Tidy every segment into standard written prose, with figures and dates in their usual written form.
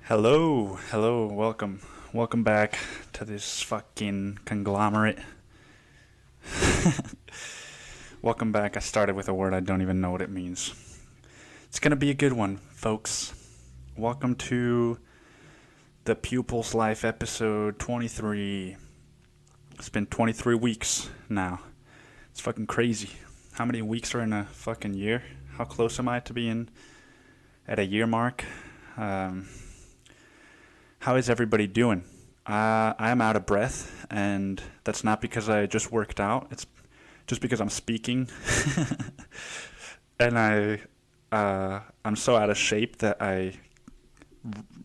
Hello, welcome back to this fucking conglomerate. Welcome back. I started with a word I don't even know what it means. It's gonna be a good one, folks. Welcome to the Pupil's Life episode 23. It's been 23 weeks now. It's fucking crazy. How many weeks are in a fucking year? How close am I to being at a year mark? How is everybody doing? I'm out of breath, and that's not because I just worked out. It's just because I'm speaking, and I'm so out of shape that I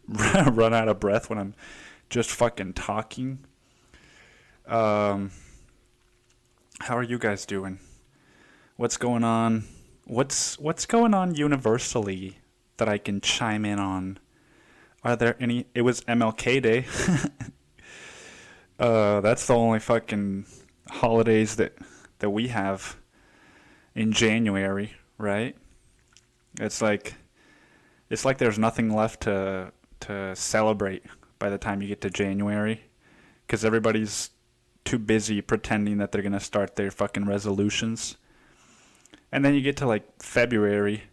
run out of breath when I'm just fucking talking. How are you guys doing? What's going on? What's going on universally that I can chime in on? Are there any? It was MLK Day. That's the only fucking holidays that we have in January, right? It's like there's nothing left to celebrate by the time you get to January, because everybody's too busy pretending that they're gonna start their fucking resolutions, and then you get to like February.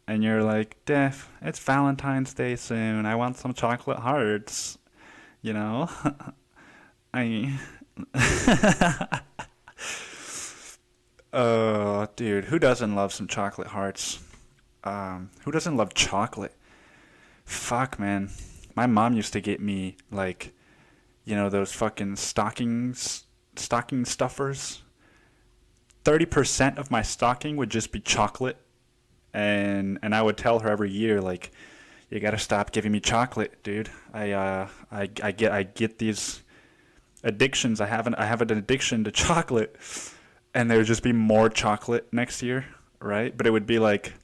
And you're like, Def, it's Valentine's Day soon. I want some chocolate hearts. You know? Dude, who doesn't love some chocolate hearts? Who doesn't love chocolate? Fuck, man. My mom used to get me, like, those fucking stocking stuffers. 30% of my stocking would just be chocolate. And I would tell her every year, like, you gotta stop giving me chocolate, dude. I get these addictions. I have an addiction to chocolate, and there would just be more chocolate next year, right? But it would be like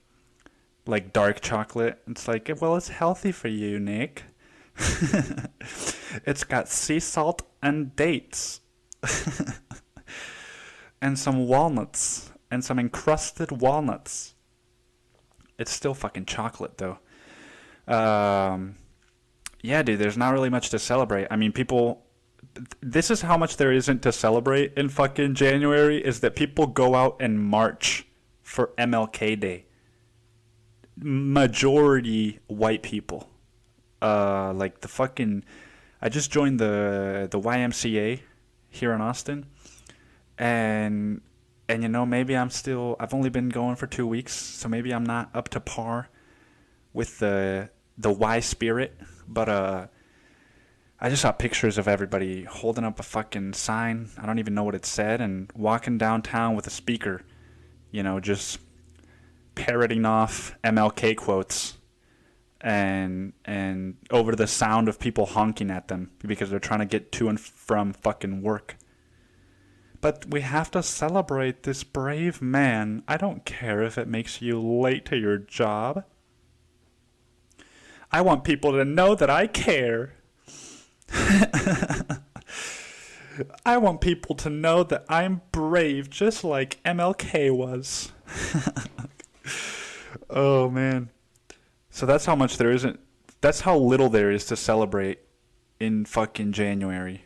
dark chocolate. It's like, well, it's healthy for you, Nick. It's got sea salt and dates, and some walnuts, and some encrusted walnuts. It's still fucking chocolate, though. Yeah, dude, there's not really much to celebrate. I mean, this is how much there isn't to celebrate in fucking January, is that people go out and march for MLK Day. Majority white people. Like the fucking... I just joined the YMCA here in Austin, and maybe I've only been going for 2 weeks, so maybe I'm not up to par with the Y spirit, but I just saw pictures of everybody holding up a fucking sign, I don't even know what it said, and walking downtown with a speaker, just parroting off MLK quotes, and over the sound of people honking at them because they're trying to get to and from fucking work. But we have to celebrate this brave man. I don't care if it makes you late to your job. I want people to know that I care. I want people to know that I'm brave, just like MLK was. Oh, man. So that's how much there isn't. That's how little there is to celebrate in fucking January,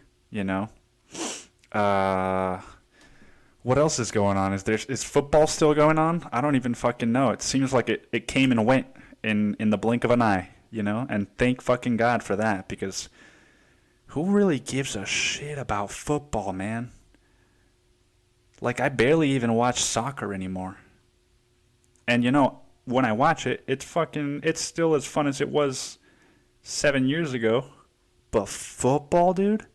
What else is going on? Is football still going on? I don't even fucking know. It seems like it came and went in the blink of an eye, and thank fucking God for that, because who really gives a shit about football, man? Like, I barely even watch soccer anymore. And when I watch it, it's still as fun as it was 7 years ago. But football, dude?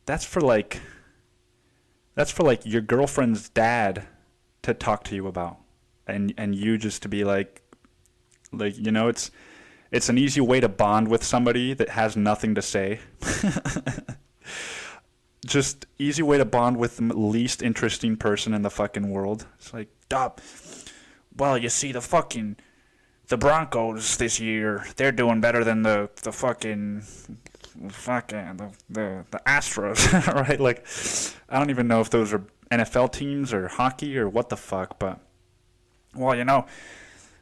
That's for your girlfriend's dad to talk to you about, and you just to be like it's an easy way to bond with somebody that has nothing to say. Just easy way to bond with the least interesting person in the fucking world. It's like, stop. Well, you see, the Broncos this year, they're doing better than the Astros, right? Like, I don't even know if those are NFL teams or hockey or what the fuck, but, well,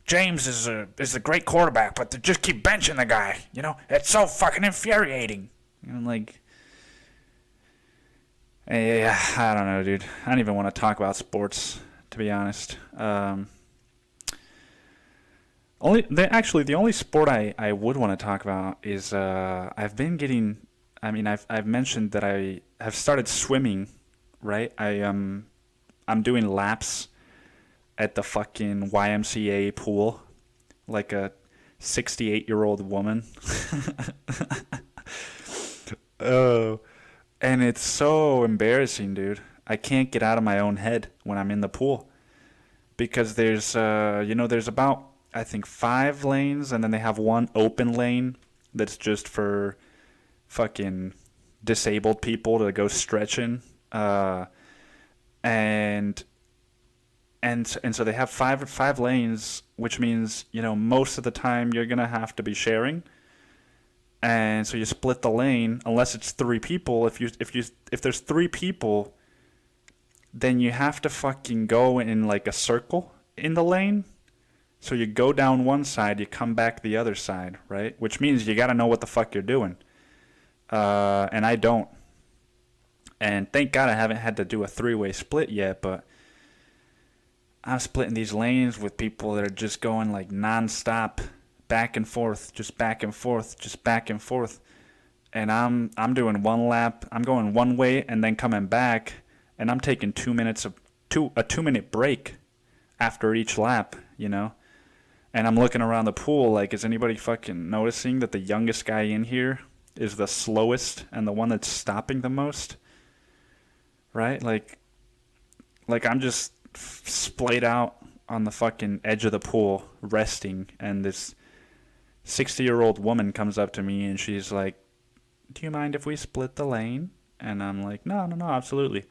James is a great quarterback, but they just keep benching the guy. You know, it's so fucking infuriating. And I'm like, yeah, I don't know, dude. I don't even want to talk about sports, to be honest. The only sport I would want to talk about is I've been getting. I mean, I've mentioned that I have started swimming, right? I'm doing laps at the fucking YMCA pool, like a 68-year-old woman. Oh, and it's so embarrassing, dude. I can't get out of my own head when I'm in the pool because there's about I think 5 lanes, and then they have one open lane that's just for fucking disabled people to go stretching, and so they have five lanes, which means most of the time you're gonna have to be sharing, and so you split the lane unless it's 3 people. If there's 3 people, then you have to fucking go in like a circle in the lane. So you go down one side, you come back the other side, right? Which means you gotta know what the fuck you're doing. And I don't. And thank God I haven't had to do a 3-way split yet, but I'm splitting these lanes with people that are just going like non-stop, back and forth, just back and forth, just back and forth. And I'm doing one lap, I'm going one way and then coming back, and I'm taking 2 minutes a 2-minute break after each lap, And I'm looking around the pool like, is anybody fucking noticing that the youngest guy in here is the slowest and the one that's stopping the most? Right? Like I'm just splayed out on the fucking edge of the pool, resting, and this 60-year-old woman comes up to me and she's like, do you mind if we split the lane? And I'm like, no, absolutely.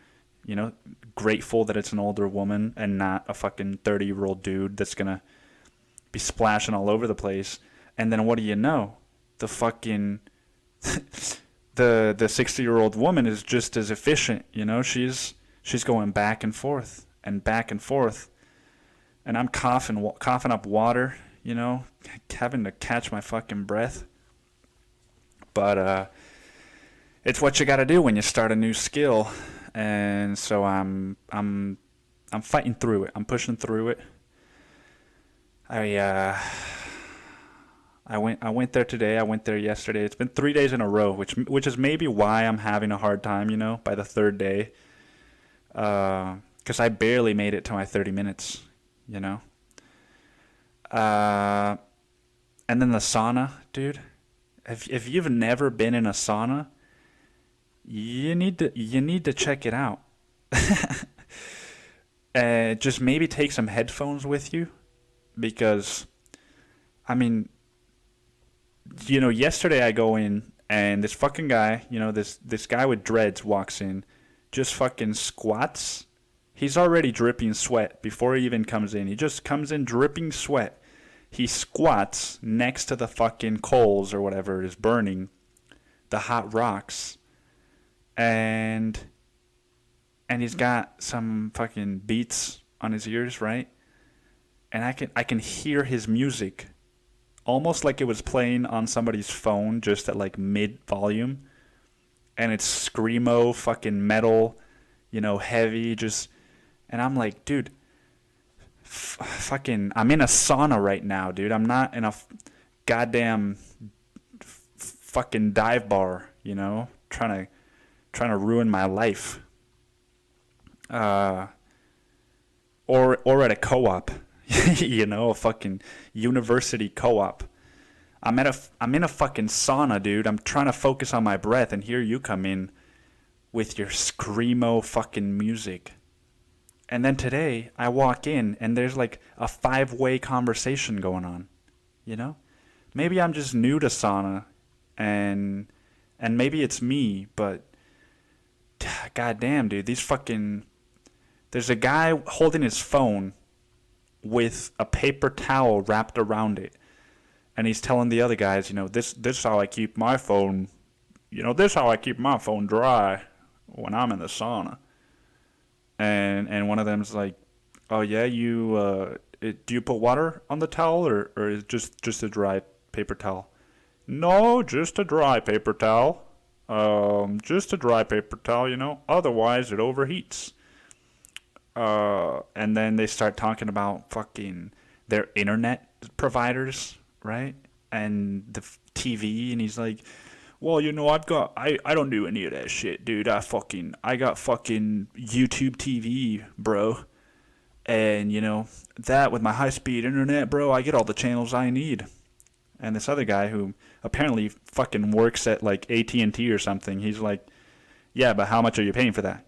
Grateful that it's an older woman and not a fucking 30-year-old dude that's gonna be splashing all over the place. And then what do you know? The fucking the 60-year-old woman is just as efficient, she's going back and forth and back and forth. And I'm coughing up water, having to catch my fucking breath. But it's what you got to do when you start a new skill. And so I'm fighting through it. I'm pushing through it. I went there today. I went there yesterday. It's been 3 days in a row, which is maybe why I'm having a hard time, by the 3rd day. Because I barely made it to my 30 minutes, And then the sauna, dude. If you've never been in a sauna, you need to check it out. Just maybe take some headphones with you. Because, I mean, yesterday I go in and this fucking guy, this guy with dreads walks in, just fucking squats. He's already dripping sweat before he even comes in. He just comes in dripping sweat. He squats next to the fucking coals or whatever is burning, the hot rocks, and he's got some fucking beats on his ears, right? And I can hear his music almost like it was playing on somebody's phone just at like mid volume. And it's screamo fucking metal, heavy, just, and I'm like, dude, fucking, I'm in a sauna right now, dude. I'm not in a goddamn fucking dive bar, trying to ruin my life. Or at a co-op. A fucking university co-op. I'm in a fucking sauna, dude. I'm trying to focus on my breath, and here you come in with your screamo fucking music. And then today, I walk in, and there's like a 5-way conversation going on. Maybe I'm just new to sauna, and maybe it's me, but goddamn, dude, these fucking. There's a guy holding his phone with a paper towel wrapped around it, and he's telling the other guys, this is how I keep my phone, this is how I keep my phone dry when I'm in the sauna. And one of them's like, oh yeah, you Do you put water on the towel, or is it just a dry paper towel? No, just a dry paper towel. Just a dry paper towel, Otherwise, it overheats. And then they start talking about fucking their internet providers, right? And the TV, and he's like, well, I don't do any of that shit, dude. I got fucking YouTube TV, bro. And, that with my high-speed internet, bro, I get all the channels I need. And this other guy who apparently fucking works at, like, AT&T or something, he's like, yeah, but how much are you paying for that,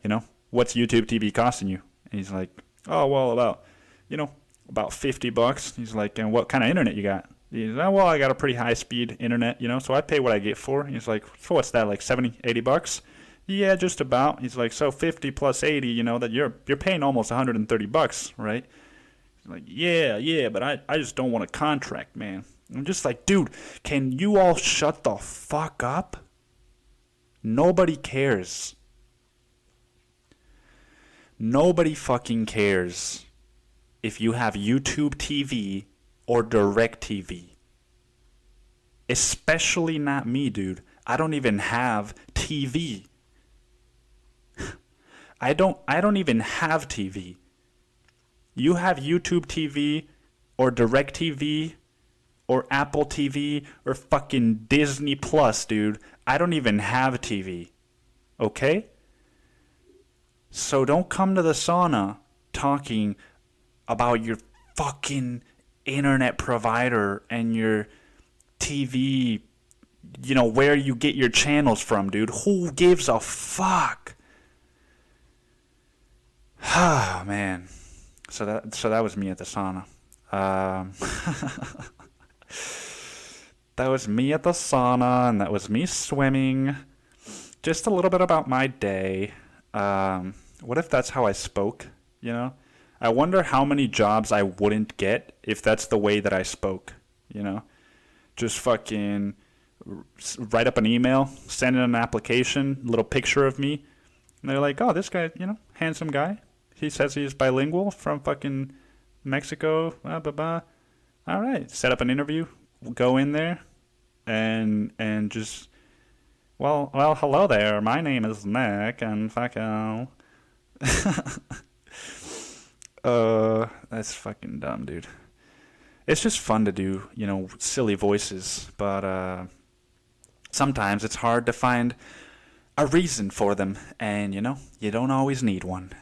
What's YouTube TV costing you? And he's like, oh, well, about $50. He's like, and what kind of internet you got? He's like, well, I got a pretty high-speed internet, so I pay what I get for. He's like, so what's that, like $70, $80? Yeah, just about. He's like, so 50 plus 80, that you're paying almost $130, right? He's like, yeah, but I just don't want a contract, man. I'm just like, dude, can you all shut the fuck up? Nobody cares. Nobody fucking cares if you have YouTube TV or Direct TV. Especially not me, dude. I don't even have TV. I don't even have TV. You have YouTube TV or Direct TV or Apple TV or fucking Disney Plus, dude. I don't even have TV. Okay? So don't come to the sauna talking about your fucking internet provider and your TV, where you get your channels from, dude. Who gives a fuck? Oh, man. So that was me at the sauna. That was me at the sauna, and that was me swimming. Just a little bit about my day. What if that's how I spoke, I wonder how many jobs I wouldn't get if that's the way that I spoke, Just fucking write up an email, send in an application, little picture of me. And they're like, oh, this guy, handsome guy. He says he's bilingual from fucking Mexico, blah, blah, blah. All right, set up an interview, go in there, and just, well, hello there. My name is Nick, and fucking, that's fucking dumb, dude. It's just fun to do, silly voices, but sometimes it's hard to find a reason for them, and you don't always need one.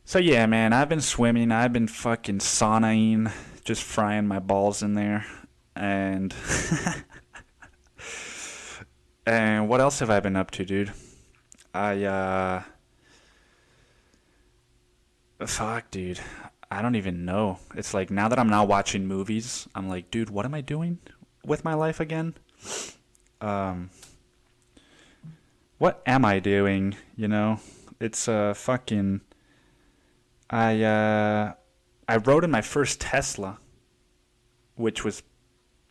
So yeah, man, I've been swimming, I've been fucking saunaing, just frying my balls in there, and and what else have I been up to, dude? Fuck, dude, I don't even know. It's like, now that I'm now watching movies, I'm like, dude, what am I doing with my life again? What am I doing, It's fucking... I rode in my first Tesla, which was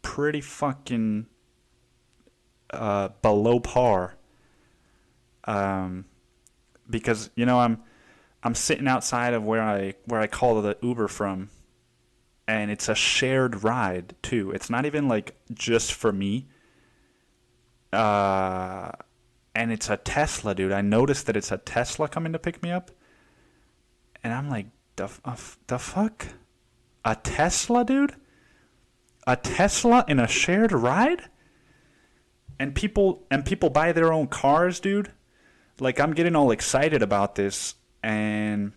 pretty fucking below par. Because I'm sitting outside of where I call the Uber from, and it's a shared ride too. It's not even like just for me. And it's a Tesla, dude. I noticed that it's a Tesla coming to pick me up. And I'm like, the fuck? A Tesla, dude? A Tesla in a shared ride? And people buy their own cars, dude? Like, I'm getting all excited about this, and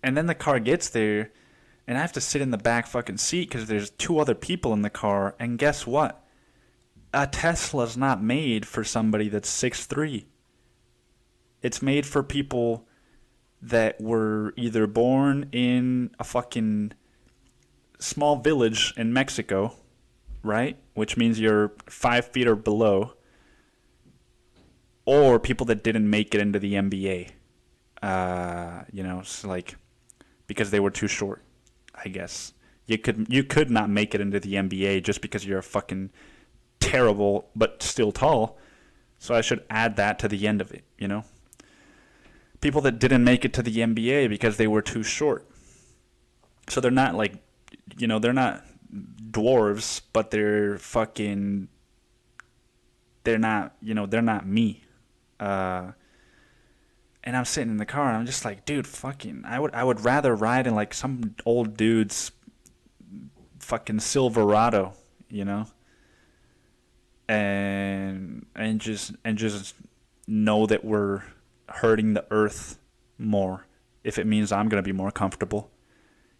then the car gets there, and I have to sit in the back fucking seat because there's two other people in the car, and guess what? A Tesla's not made for somebody that's 6'3". It's made for people that were either born in a fucking small village in Mexico, right? Which means you're 5 feet or below. Or people that didn't make it into the NBA. So like, because they were too short, I guess. You could not make it into the NBA just because you're a fucking terrible but still tall. So I should add that to the end of it, people that didn't make it to the NBA because they were too short. So they're not like, they're not dwarves, but they're not me. And I'm sitting in the car and I'm just like, dude, I would rather ride in like some old dude's fucking Silverado, and just know that we're hurting the earth more if it means I'm gonna be more comfortable.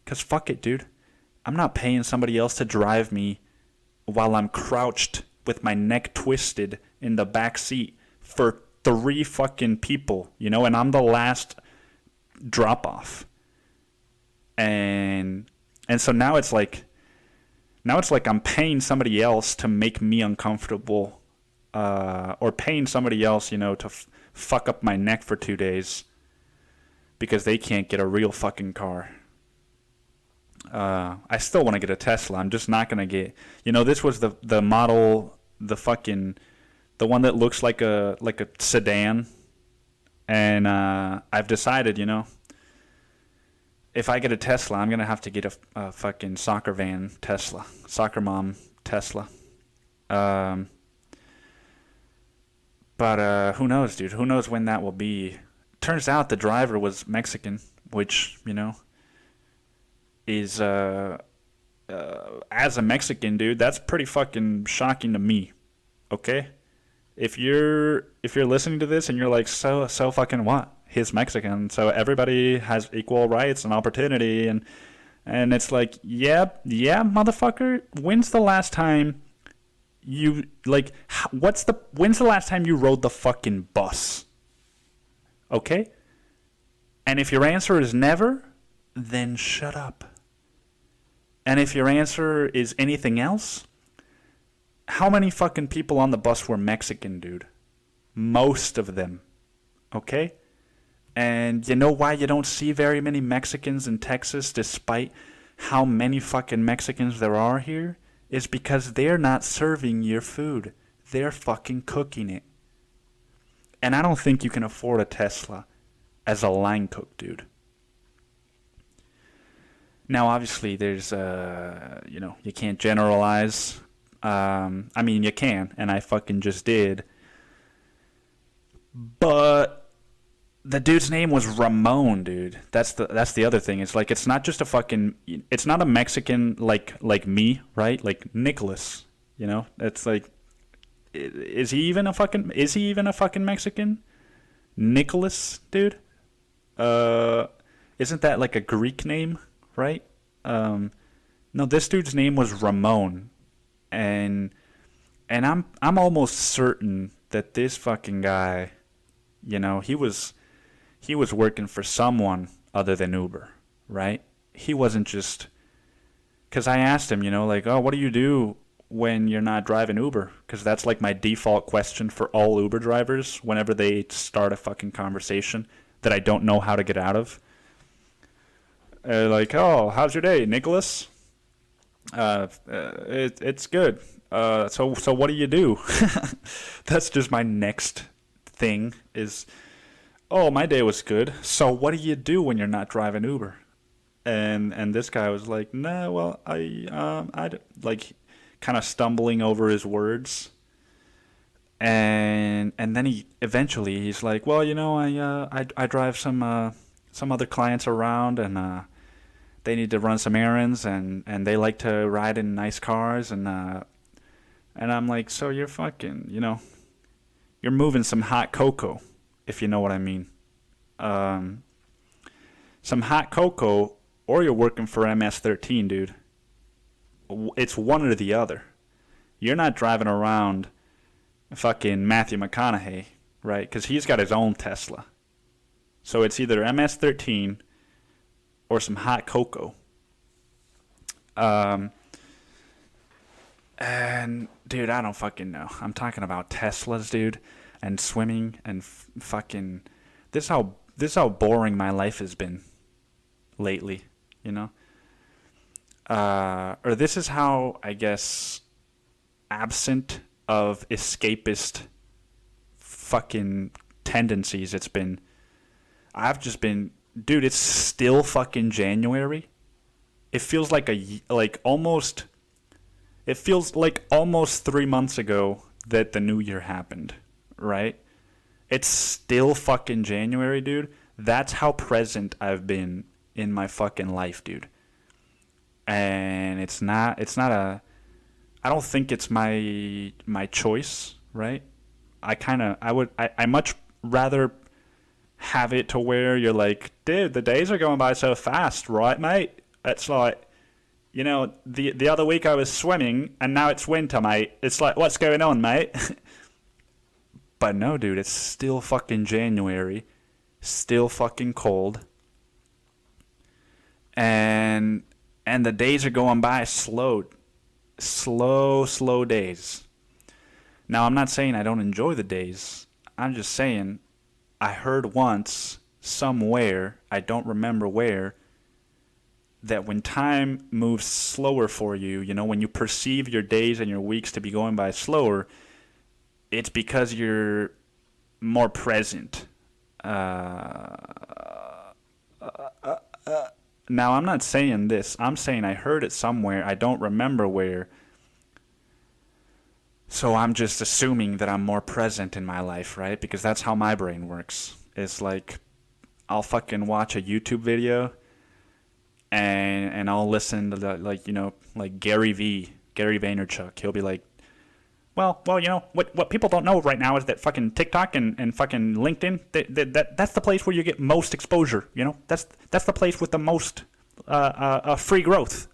'Cause fuck it, dude. I'm not paying somebody else to drive me while I'm crouched with my neck twisted in the back seat for 3 fucking people, and I'm the last drop off. And so now it's like I'm paying somebody else to make me uncomfortable, or paying somebody else, to fuck up my neck for 2 days because they can't get a real fucking car. I still want to get a Tesla. I'm just not gonna get. This was the model, the one that looks like a sedan, and I've decided, if I get a Tesla, I'm gonna have to get a fucking soccer van Tesla, soccer mom Tesla. But who knows, dude? Who knows when that will be? Turns out the driver was Mexican, which is as a Mexican dude, that's pretty fucking shocking to me. Okay, if you're listening to this and you're like, so fucking what? He's Mexican, so everybody has equal rights and opportunity, and it's like, yeah, motherfucker. When's the last time you when's the last time you rode the fucking bus? Okay, and if your answer is never, then shut up. And if your answer is anything else, how many fucking people on the bus were Mexican, dude? Most of them. Okay? And you know why you don't see very many Mexicans in Texas despite how many fucking Mexicans there are here? Is because they're not serving your food. They're fucking cooking it. And I don't think you can afford a Tesla as a line cook, dude. Now, obviously, there's, you can't generalize. I mean, you can, and I fucking just did. But the dude's name was Ramon, dude. That's the other thing. It's like, it's not just it's not a Mexican like me, right? Like Nicholas, It's like, is he even a fucking Mexican? Nicholas, dude? Isn't that like a Greek name? Right? No, this dude's name was Ramon, and I'm almost certain that this fucking guy, he was working for someone other than Uber, right? He wasn't just, because I asked him, like, oh, what do you do when you're not driving Uber? Because that's like my default question for all Uber drivers whenever they start a fucking conversation that I don't know how to get out of. Like, oh, how's your day, Nicholas? It's good. So what do you do? That's just my next thing is, oh, my day was good. So what do you do when you're not driving Uber? And this guy was like, nah, well, I like, kind of stumbling over his words. And then he's like, well, I drive some other clients around, and they need to run some errands, and they like to ride in nice cars, and I'm like, so you're fucking, you're moving some hot cocoa, if you know what I mean. Some hot cocoa, or you're working for MS-13, dude. It's one or the other. You're not driving around fucking Matthew McConaughey, right? Because he's got his own Tesla. So it's either MS-13 or some hot cocoa. And dude, I don't fucking know. I'm talking about Teslas, dude, and swimming and fucking. This how boring my life has been lately, or this is how, I guess, absent of escapist fucking tendencies it's been. I've just been, dude, it's still fucking January. It feels like it feels like almost 3 months ago that the new year happened, right? It's still fucking January, dude. That's how present I've been in my fucking life, dude. And I don't think it's my choice, right? I much rather have it to where you're like, dude, the days are going by so fast, right, mate? It's like, the other week I was swimming and now it's winter, mate. It's like, what's going on, mate? But no, dude, it's still fucking January, still fucking cold, and the days are going by slow days. Now, I'm not saying I don't enjoy the days. I'm just saying I heard once, somewhere, I don't remember where, that when time moves slower for you, when you perceive your days and your weeks to be going by slower, it's because you're more present. Now, I'm not saying this. I'm saying I heard it somewhere. I don't remember where. So I'm just assuming that I'm more present in my life, right? Because that's how my brain works. It's like I'll fucking watch a YouTube video and I'll listen to like Gary Vaynerchuk. He'll be like, well, what people don't know right now is that fucking TikTok and fucking LinkedIn, that's the place where you get most exposure. That's the place with the most free growth.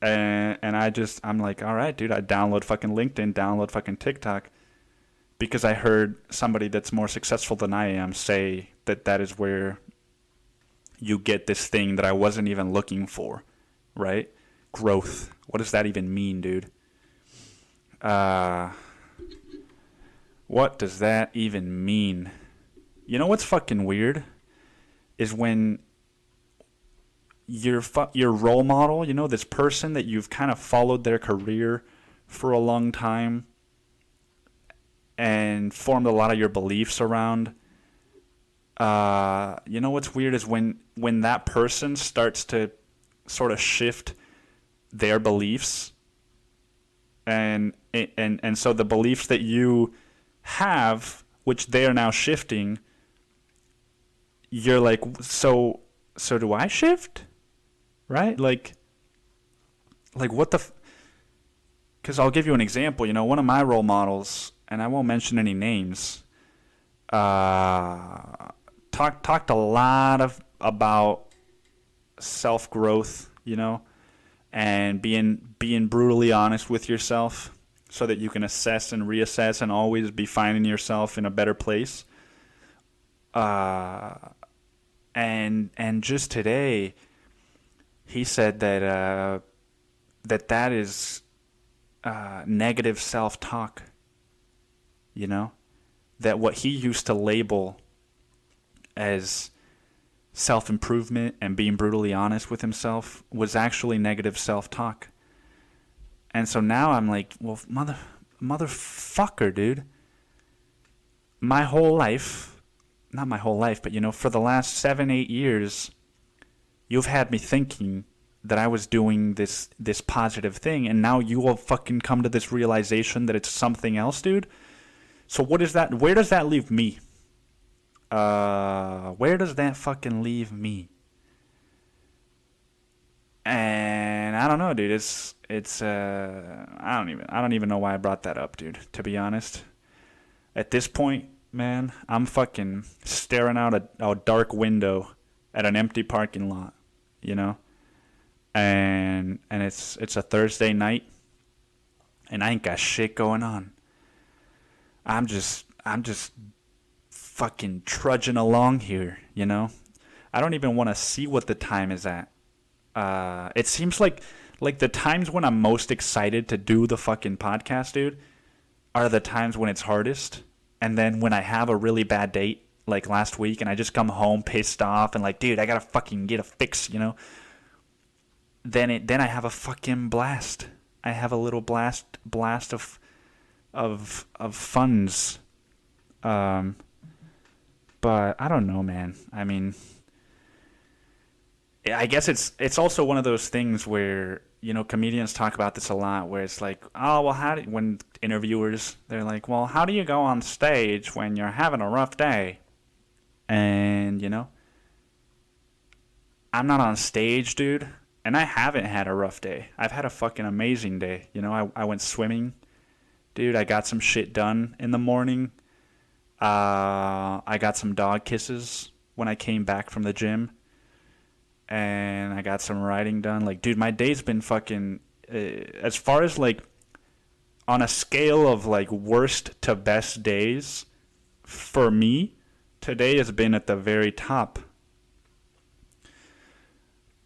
And I'm like, all right, dude, I download fucking LinkedIn, download fucking TikTok, because I heard somebody that's more successful than I am say that is where you get this thing that I wasn't even looking for, right? Growth. What does that even mean, dude? What does that even mean? You know what's fucking weird? Is when your role model, this person that you've kind of followed their career for a long time and formed a lot of your beliefs around. What's weird is when that person starts to sort of shift their beliefs, and so the beliefs that you have, which they are now shifting, you're like, so do I shift? Right? Like what the... Because I'll give you an example. One of my role models, and I won't mention any names, talked a lot about self-growth, and being brutally honest with yourself so that you can assess and reassess and always be finding yourself in a better place. And just today, he said that that is negative self-talk. That what he used to label as self-improvement and being brutally honest with himself was actually negative self-talk. And so now I'm like, well, motherfucker, dude. My whole life, not my whole life, but for the last 7-8 years, you've had me thinking that I was doing this positive thing, and now you will fucking come to this realization that it's something else, dude. So what is that? Where does that leave me? Where does that fucking leave me? And I don't know, dude. It's I don't even know why I brought that up, dude, to be honest. At this point, man, I'm fucking staring out a dark window at an empty parking lot, And it's a Thursday night, and I ain't got shit going on. I'm just fucking trudging along here, I don't even want to see what the time is at. It seems like the times when I'm most excited to do the fucking podcast, dude, are the times when it's hardest. And then when I have a really bad date, like last week, and I just come home pissed off and like, dude, I gotta fucking get a fix, Then I have a fucking blast. I have a little blast of funds. But I don't know, man. I mean, I guess it's also one of those things where comedians talk about this a lot, where it's like, oh well, when interviewers they're like, well, how do you go on stage when you're having a rough day? And I'm not on stage, dude, and I haven't had a rough day. I've had a fucking amazing day. I went swimming, dude. I got some shit done in the morning. I got some dog kisses when I came back from the gym, and I got some writing done. Like, dude, my day's been fucking. As far as like on a scale of like worst to best days, for me, today has been at the very top.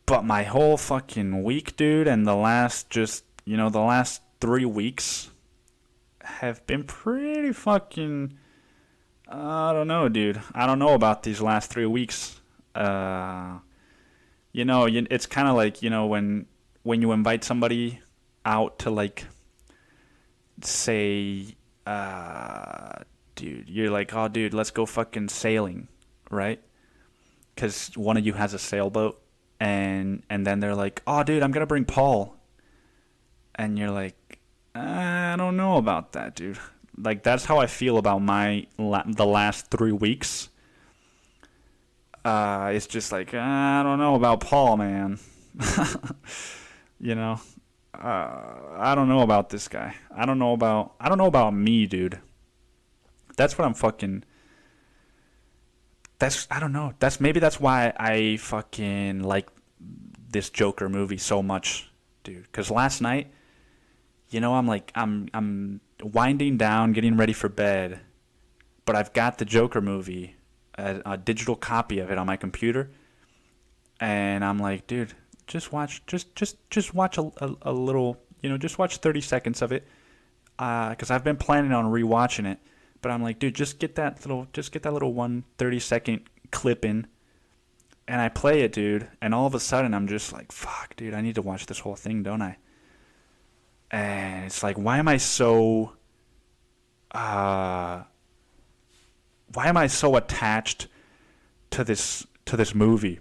But my whole fucking week, dude, and the last 3 weeks have been pretty fucking. I don't know, dude. I don't know about these last 3 weeks. It's kind of like when you invite somebody out to like say, dude, you're like, oh, dude, let's go fucking sailing, right? Because one of you has a sailboat, and then they're like, oh, dude, I'm gonna bring Paul, and you're like, I don't know about that, dude. Like, that's how I feel about the last 3 weeks. It's just like, I don't know about Paul, man. you know, I don't know about this guy. I don't know about me, dude. That's what I'm fucking. I don't know. That's why I fucking like this Joker movie so much, dude. Because last night, I'm winding down, getting ready for bed, but I've got the Joker movie, a digital copy of it on my computer, and I'm like, dude, just watch a little, just watch 30 seconds of it, because I've been planning on rewatching it, but I'm like, dude, just get that little 30-second clip in, and I play it, dude, and all of a sudden I'm just like, fuck, dude, I need to watch this whole thing, don't I? And it's like, why am I so attached to this movie?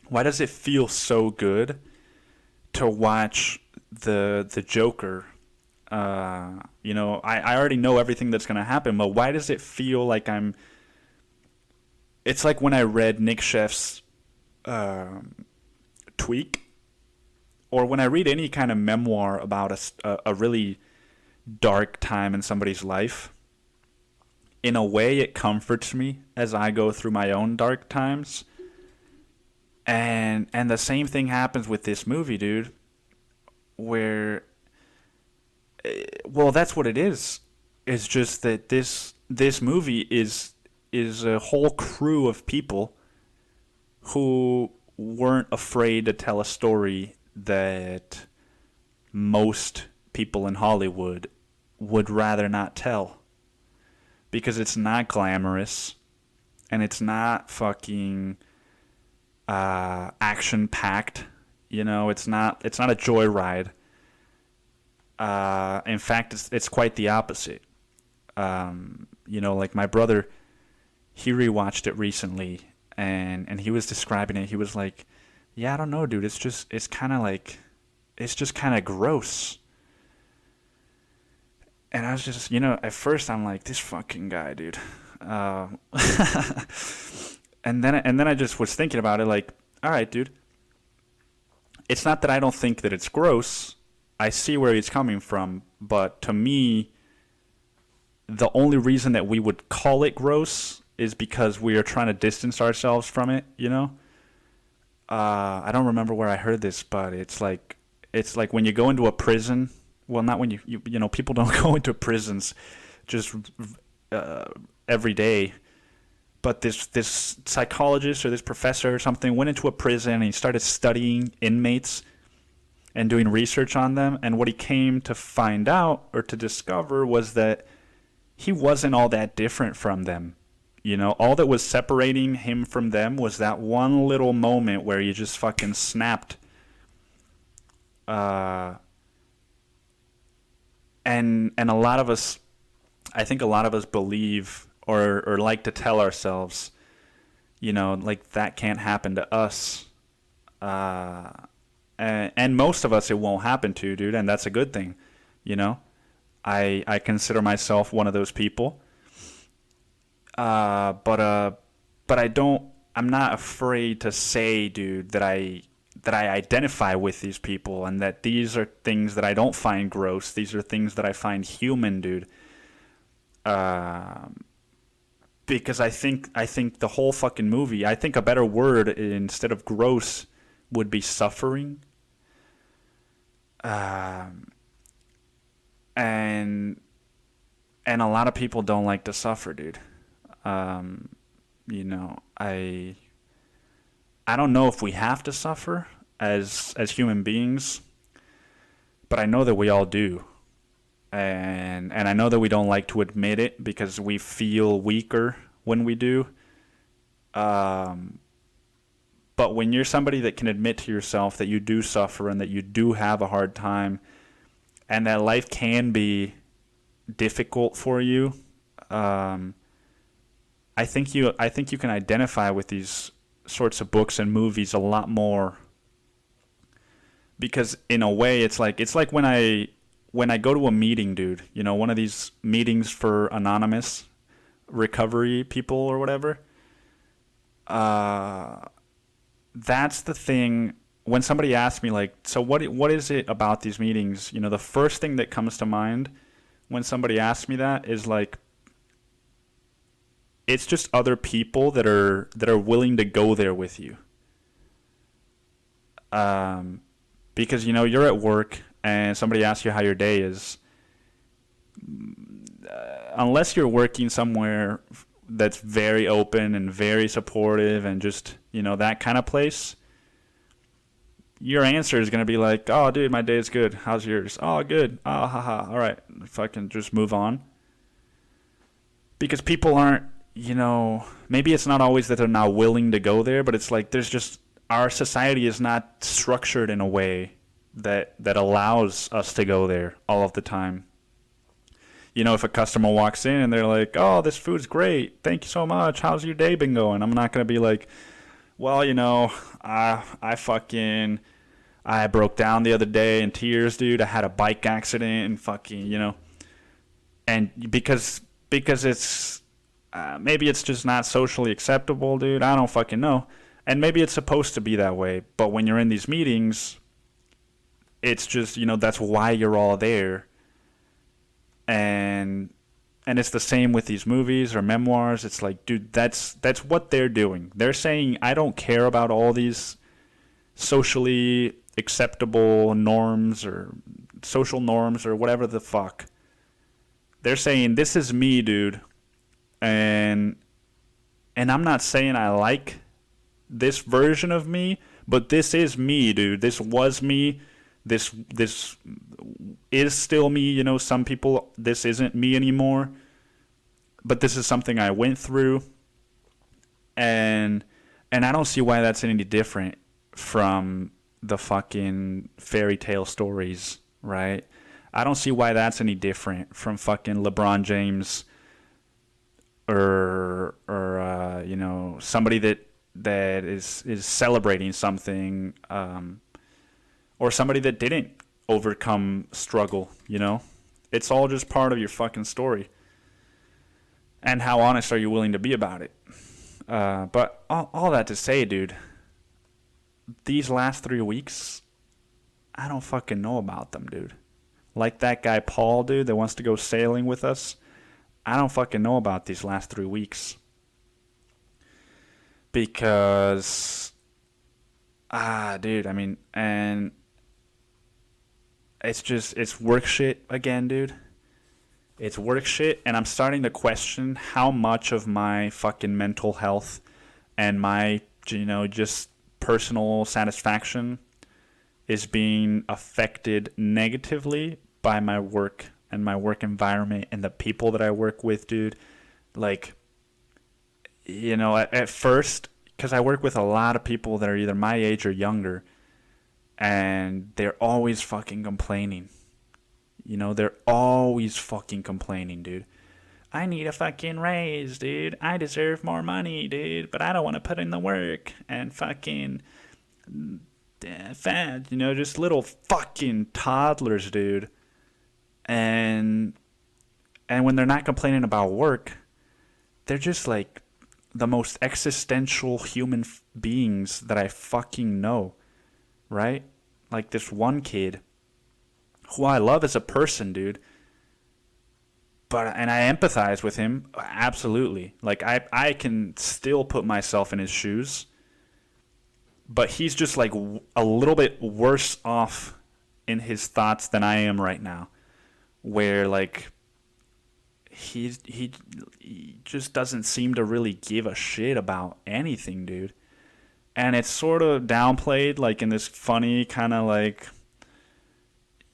Why does it feel so good to watch the Joker? I already know everything that's gonna happen, but why does it feel like I'm? It's like when I read Nick Sheff's tweak, or when I read any kind of memoir about a really dark time in somebody's life. In a way, it comforts me as I go through my own dark times. And the same thing happens with this movie, dude. Where, well, that's what it is. It's just that this movie is a whole crew of people who weren't afraid to tell a story that most people in Hollywood would rather not tell. Because it's not glamorous, and it's not fucking action packed. It's not a joyride. In fact, it's quite the opposite. Like my brother, he rewatched it recently, and he was describing it. He was like, yeah, I don't know, dude. It's just kind of gross. And I was just, at first I'm like, this fucking guy, dude. And then I just was thinking about it, like, all right, dude. It's not that I don't think that it's gross. I see where he's coming from, but to me, the only reason that we would call it gross is because we are trying to distance ourselves from it. I don't remember where I heard this, but it's like when you go into a prison. Well, not when you people don't go into prisons just every day. But this psychologist or this professor or something went into a prison and he started studying inmates and doing research on them. And what he came to find out or to discover was that he wasn't all that different from them. All that was separating him from them was that one little moment where he just fucking snapped. And a lot of us, I think a lot of us believe or like to tell ourselves, like that can't happen to us. And most of us it won't happen to, dude, and that's a good thing. You know, I consider myself one of those people. But I don't. I'm not afraid to say, dude, that I identify with these people and that these are things that I don't find gross. These are things that I find human, dude. Because I think the whole fucking movie. I think a better word instead of gross would be suffering. And a lot of people don't like to suffer, dude. I don't know if we have to suffer as human beings, but I know that we all do. And I know that we don't like to admit it because we feel weaker when we do. But when you're somebody that can admit to yourself that you do suffer and that you do have a hard time and that life can be difficult for you, I think you can identify with these sorts of books and movies a lot more, because in a way it's like when I go to a meeting, dude, one of these meetings for anonymous recovery people or whatever. That's the thing. When somebody asks me, like, so what is it about these meetings? The first thing that comes to mind when somebody asks me that is like, it's just other people that are willing to go there with you. Because you're at work and somebody asks you how your day is. Unless you're working somewhere that's very open and very supportive and just that kind of place, your answer is going to be like, oh, dude, my day is good. How's yours? Oh, good. Oh, haha. All right. Fucking just move on. Because people aren't, maybe it's not always that they're not willing to go there, but it's like there's just, our society is not structured in a way that allows us to go there all of the time. If a customer walks in and they're like, oh, this food's great. Thank you so much. How's your day been going? I'm not going to be like, well, I broke down the other day in tears, dude. I had a bike accident and fucking, and because it's, maybe it's just not socially acceptable, dude. I don't fucking know. And maybe it's supposed to be that way. But when you're in these meetings, it's just, that's why you're all there. And it's the same with these movies or memoirs. It's like, dude, that's what they're doing. They're saying, I don't care about all these socially acceptable norms or social norms or whatever the fuck. They're saying, this is me, dude. And I'm not saying I like this version of me, but this is me, dude. This was me. This is still me. Some people, this isn't me anymore. But this is something I went through. And I don't see why that's any different from the fucking fairy tale stories, right? I don't see why that's any different from fucking LeBron James or somebody that is celebrating something, or somebody that didn't overcome struggle. It's all just part of your fucking story. And how honest are you willing to be about it? But all that to say, dude, these last 3 weeks, I don't fucking know about them, dude. Like that guy Paul, dude, that wants to go sailing with us. I don't fucking know about these last 3 weeks. Because, dude, I mean, and it's work shit again, dude. It's work shit, and I'm starting to question how much of my fucking mental health and my, just personal satisfaction is being affected negatively by my work and my work environment and the people that I work with, dude. Like, at first, because I work with a lot of people that are either my age or younger, and they're always fucking complaining. They're always fucking complaining, dude. I need a fucking raise, dude. I deserve more money, dude, but I don't want to put in the work. And fucking fat, just little fucking toddlers, dude. And when they're not complaining about work, they're just like the most existential human beings that I fucking know, right? Like this one kid who I love as a person, dude. And I empathize with him, absolutely. Like, I can still put myself in his shoes. But he's just, like, a little bit worse off in his thoughts than I am right now. Where, like, he just doesn't seem to really give a shit about anything, dude. And it's sort of downplayed, like, in this funny kind of, like,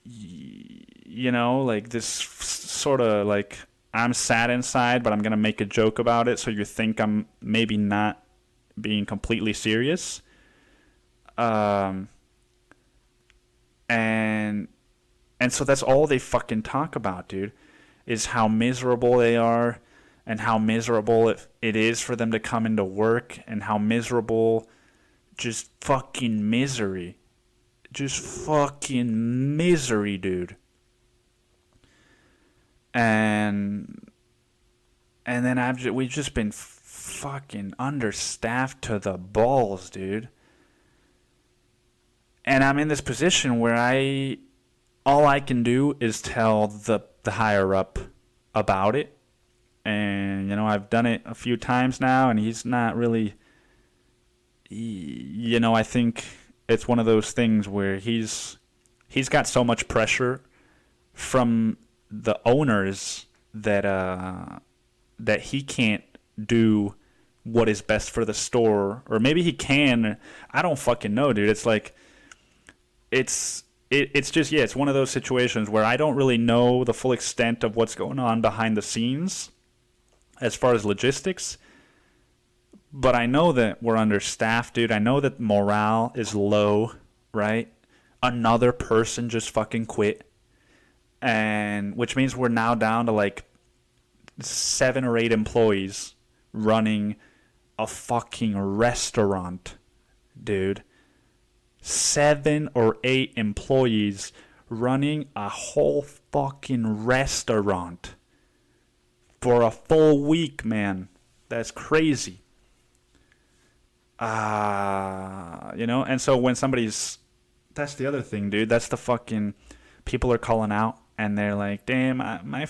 like this sort of like, I'm sad inside, but I'm going to make a joke about it so you think I'm maybe not being completely serious. And so that's all they fucking talk about, dude, is how miserable they are and how miserable it is for them to come into work and how miserable, just fucking misery. Just fucking misery, dude. And then we've just been fucking understaffed to the balls, dude. And I'm in this position where all I can do is tell the higher up about it. And, I've done it a few times now, and he's not really, I think it's one of those things where he's got so much pressure from the owners that he can't do what is best for the store, or maybe he can. I don't fucking know, dude. It's like it's just, it's one of those situations where I don't really know the full extent of what's going on behind the scenes as far as logistics. But I know that we're understaffed, dude. I know that morale is low, right? Another person just fucking quit. And which means we're now down to like 7 or 8 employees running a fucking restaurant, dude. 7 or 8 employees running a whole fucking restaurant for a full week, man. That's crazy. And so when that's the other thing, dude. That's the fucking, people are calling out and they're like, damn, my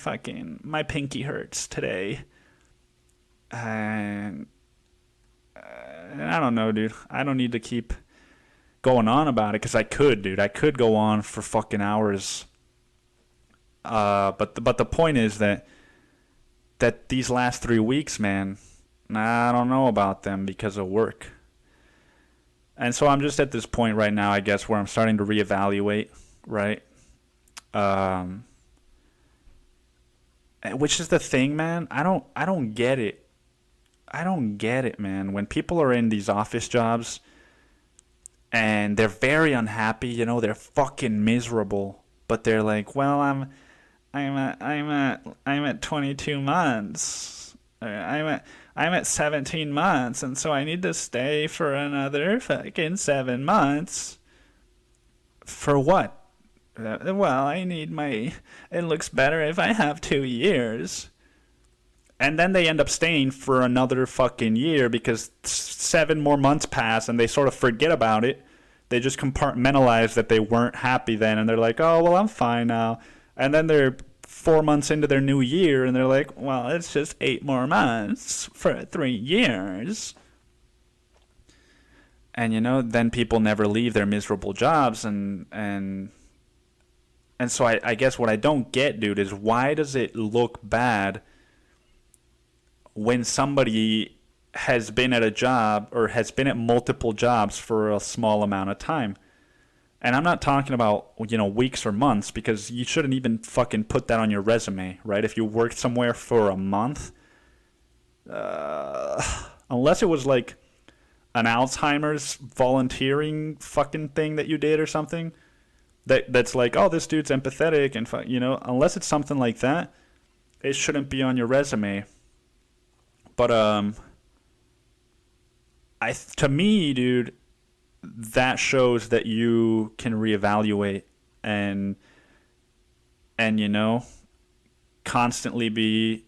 pinky hurts today. And I don't know, dude. I don't need to keep going on about it because I could, dude. I could go on for fucking hours. But the point is that these last 3 weeks, man, I don't know about them because of work. And so I'm just at this point right now, I guess, where I'm starting to reevaluate, right? Which is the thing, man. I don't get it. I don't get it, man. When people are in these office jobs and they're very unhappy, they're fucking miserable, but they're like, well, I'm at 22 months. I'm at 17 months, and so I need to stay for another fucking 7 months. For what? Well, it looks better if I have 2 years. And then they end up staying for another fucking year because 7 more months pass and they sort of forget about it. They just compartmentalize that they weren't happy then, and they're like, oh, well, I'm fine now. And then they're 4 months into their new year and they're like, well, it's just 8 more months for 3 years. And, then people never leave their miserable jobs. And so I guess what I don't get, dude, is why does it look bad when somebody has been at a job or has been at multiple jobs for a small amount of time? And I'm not talking about, weeks or months, because you shouldn't even fucking put that on your resume, right? If you worked somewhere for a month, unless it was like an Alzheimer's volunteering fucking thing that you did or something, that's like, oh, this dude's empathetic and unless it's something like that, it shouldn't be on your resume. But to me, dude, that shows that you can reevaluate and constantly be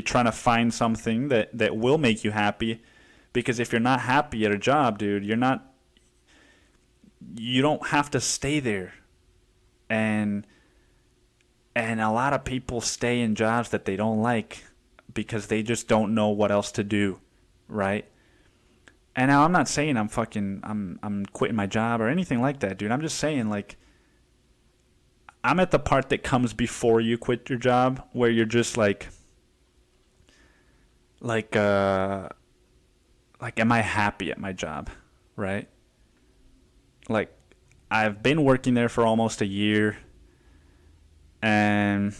trying to find something that will make you happy. Because if you're not happy at a job, dude, you don't have to stay there. And a lot of people stay in jobs that they don't like because they just don't know what else to do, right? And now I'm not saying I'm quitting my job or anything like that, dude. I'm just saying, like, I'm at the part that comes before you quit your job, where you're just like, am I happy at my job, right? Like, I've been working there for almost a year, and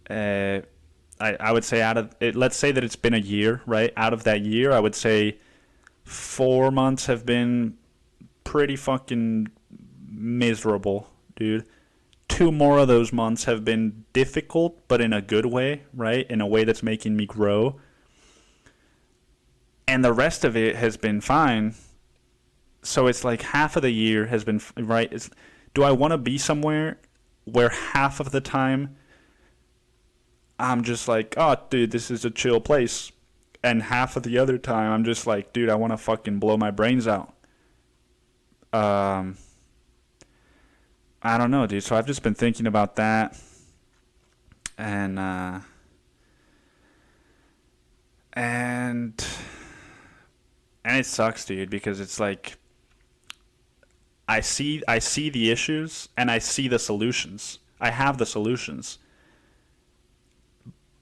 I would say out of it, let's say that it's been a year, right? Out of that year, I would say 4 months have been pretty fucking miserable, dude. 2 more of those months have been difficult, but in a good way, right? In a way that's making me grow. And the rest of it has been fine. So it's like half of the year has been, right? Do I want to be somewhere where half of the time I'm just like, oh, dude, this is a chill place. And half of the other time I'm just like, dude, I want to fucking blow my brains out. I don't know, dude. So I've just been thinking about that. And it sucks, dude, because it's like I see the issues and I see the solutions. I have the solutions,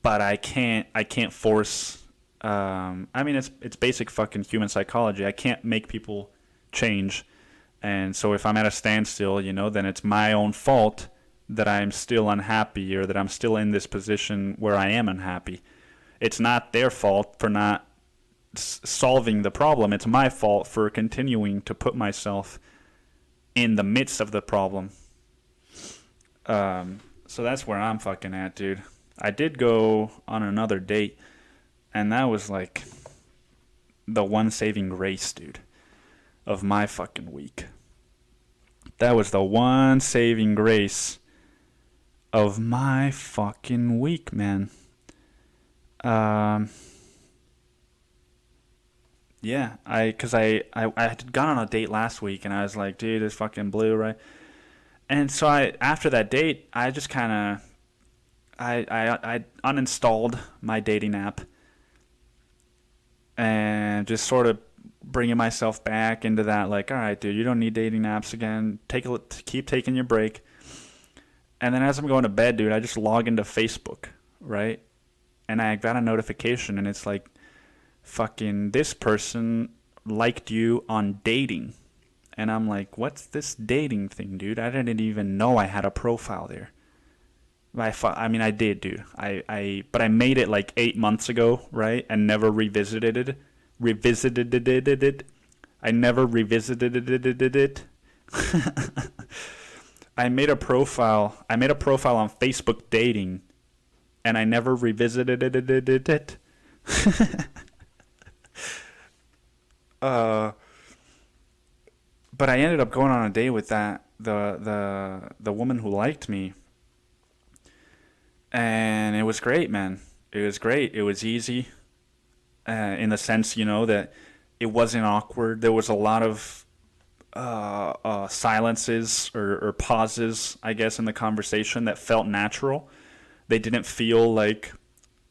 but I can't force. I mean, it's basic fucking human psychology. I can't make people change, and so if I'm at a standstill, then it's my own fault that I'm still unhappy or that I'm still in this position where I am unhappy. It's not their fault for not solving the problem. It's my fault for continuing to put myself in the midst of the problem. So that's where I'm fucking at, dude. I did go on another date, and that was like the one saving grace, dude, of my fucking week. That was the one saving grace of my fucking week, man. Yeah, because I had gone on a date last week, and I was like, dude, this fucking blew, right? And so after that date, I just kind of, I uninstalled my dating app, and just sort of bringing myself back into that, like, all right, dude, you don't need dating apps again. Keep taking your break. And then as I'm going to bed, dude, I just log into Facebook, right? And I got a notification, and it's like, fucking this person liked you on dating. And I'm like, what's this dating thing, dude? I didn't even know I had a profile there. I mean, I did, dude. But I made it like 8 months ago, right? And never revisited it. I never revisited it. I made a profile on Facebook dating, and I never revisited it. But I ended up going on a date with the woman who liked me, and it was great, man. It was great. It was easy, in the sense, that it wasn't awkward. There was a lot of silences or pauses, I guess, in the conversation that felt natural. They didn't feel like,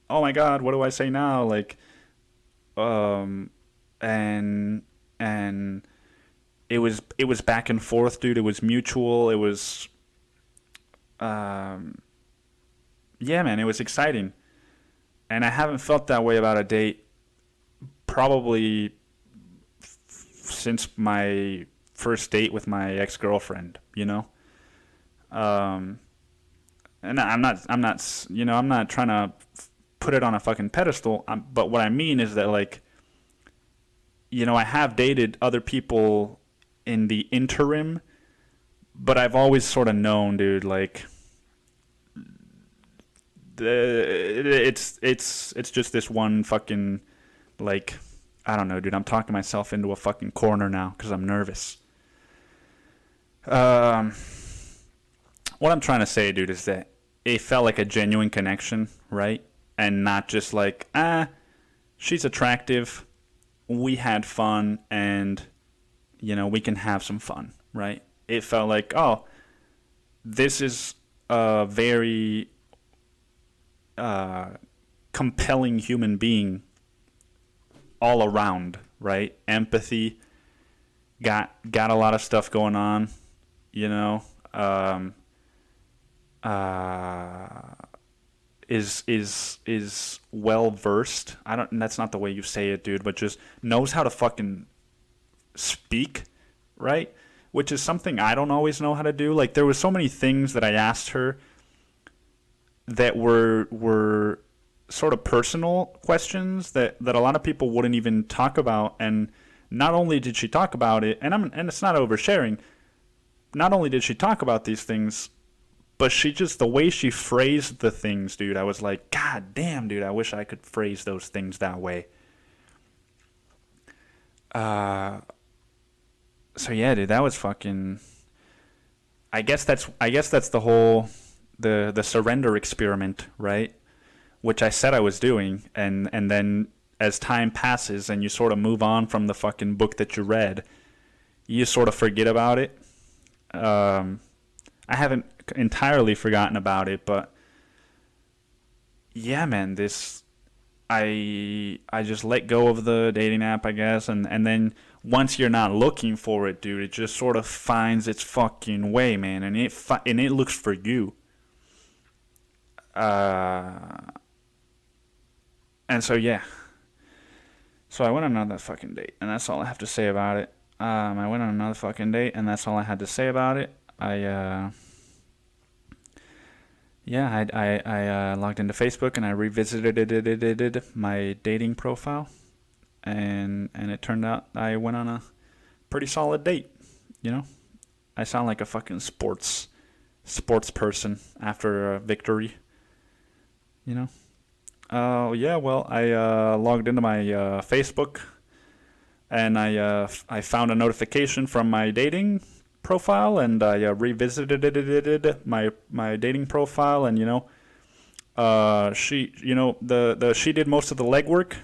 oh my God, what do I say now? Like, and it was back and forth, dude. It was mutual. It was, yeah, man, it was exciting. And I haven't felt that way about a date probably since my first date with my ex-girlfriend, And I'm not trying to put it on a fucking pedestal. But what I mean is that, like, I have dated other people in the interim, but I've always sort of known, dude, like, it's just this one fucking, like, I don't know, dude. I'm talking myself into a fucking corner now because I'm nervous. What I'm trying to say, dude, is that it felt like a genuine connection, right? And not just like, she's attractive, we had fun, and, you know, we can have some fun, right? It felt like, oh, this is a very compelling human being all around, right? Empathy, got a lot of stuff going on, you know. Is well versed. That's not the way you say it, dude, but just knows how to fucking speak, right? Which is something I don't always know how to do. Like, there was so many things that I asked her that were sort of personal questions that a lot of people wouldn't even talk about. And not only did she talk about it, and it's not oversharing, not only did she talk about these things, but the way she phrased the things, dude, I was like, God damn, dude, I wish I could phrase those things that way. So yeah, dude, that was fucking, I guess that's the whole, the surrender experiment, right? Which I said I was doing, and then as time passes and you sort of move on from the fucking book that you read, you sort of forget about it. I haven't entirely forgotten about it, but yeah, man, I just let go of the dating app, I guess, and then once you're not looking for it, dude, it just sort of finds its fucking way, man, and it looks for you. And so yeah, so I went on another fucking date, and that's all I have to say about it. I went on another fucking date, and that's all I had to say about it. I logged into Facebook and I revisited my dating profile, and it turned out I went on a pretty solid date. You know, I sound like a fucking sports person after a victory. You know. Yeah. Well, I logged into my Facebook, and I found a notification from my dating profile, and I revisited my dating profile, and you know, she did most of the legwork.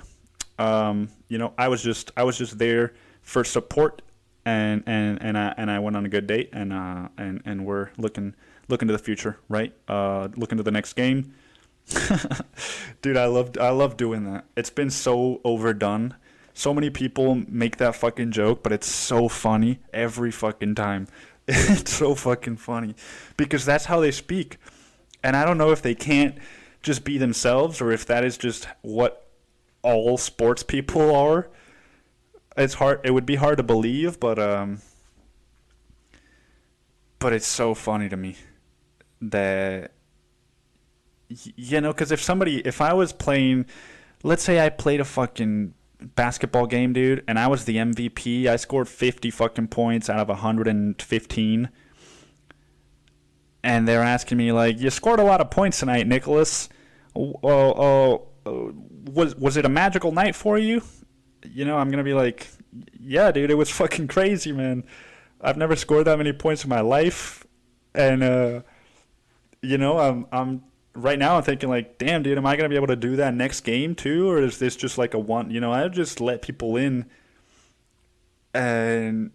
You know, I was just there for support, and I went on a good date, and we're looking to the future, right? Looking to the next game. Dude, I love doing that. It's been so overdone. So many people make that fucking joke, but it's so funny every fucking time. It's so fucking funny because that's how they speak. And I don't know if they can't just be themselves or if that is just what all sports people are. It's hard. It would be hard to believe, but it's so funny to me that, you know, because if I was playing, let's say I played a fucking basketball game, dude, and I was the MVP. I scored 50 fucking points out of 115. And they're asking me, like, you scored a lot of points tonight, Nicholas. Was it a magical night for you? You know, I'm going to be like, yeah, dude, it was fucking crazy, man. I've never scored that many points in my life. And, you know, I'm right now I'm thinking like, damn, dude, am I going to be able to do that next game too? Or is this just like a one, you know, I just let people in and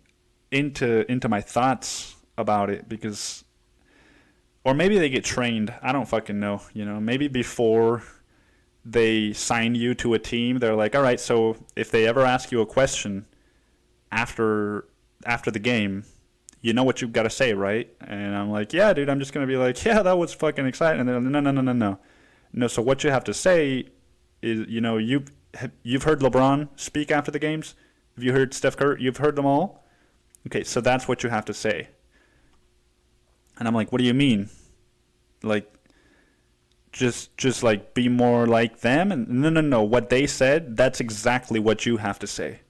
into my thoughts about it because, or maybe they get trained. I don't fucking know, you know, maybe before they sign you to a team, they're like, all right, so if they ever ask you a question after the game, you know what you've got to say, right? And I'm like, yeah, dude, I'm just going to be like, yeah, that was fucking exciting. And they're like, no. No, so what you have to say is, you know, you've heard LeBron speak after the games? Have you heard Steph Curry? You've heard them all? Okay, so that's what you have to say. And I'm like, what do you mean? Like, just like be more like them? And no. What they said, that's exactly what you have to say.